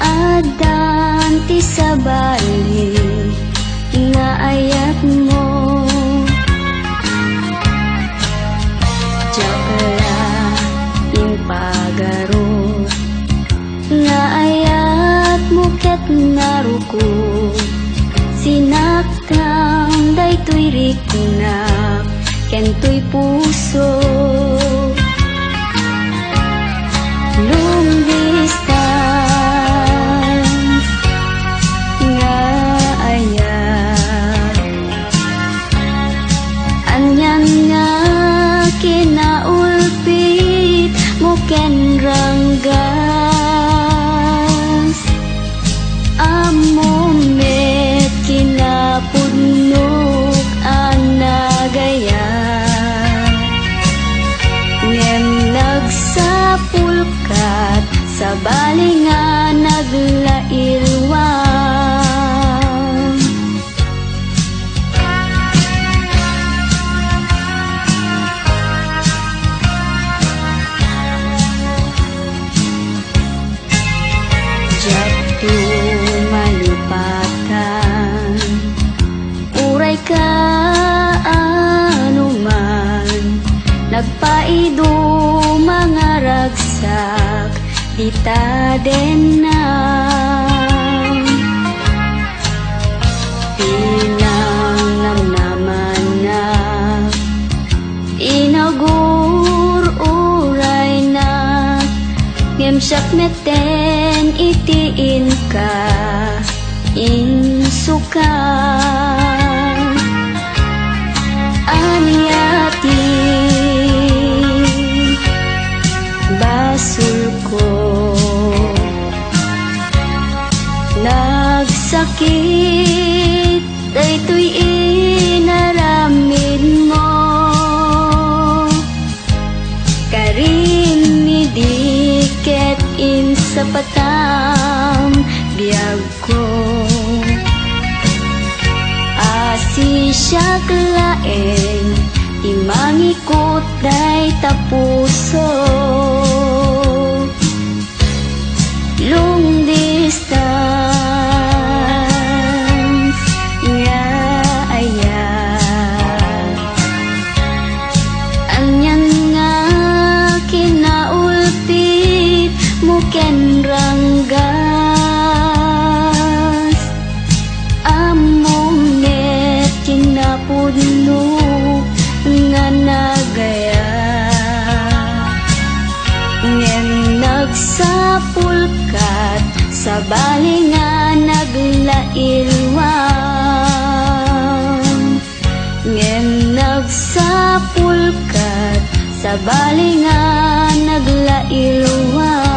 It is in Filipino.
Adan ti sabali nga ayat mo, jakla ing pagarot nga ayat mo ket naruko, sinaktam daytoy riknap kentoy puso. Long distance nga ayat, anyan nga kinaulpit mo ken ranggas, amo met kinapudnok anagaya, ngem nagsapulkat sabali nga naglailwang. Jatu malipatan, uray ka anuman, nagpaido mga ragsak dita den na. Pinang namnaman na inagur uray na, ngem siyak meten itiin ka insuka. Anyati basul ko, nagsakit daytoy inaramid mo, karin midiket insapatam biyag ko, asisyak laeng imangikot day tapuso. Long distance nga ayat, anyan nga kinaulpit mo ken ranggas, amo met kinapudnok nga nagaya, ngem nagsapulkat sabali nga naglailwang, ngem nagsapulkat sabali nga naglailwang.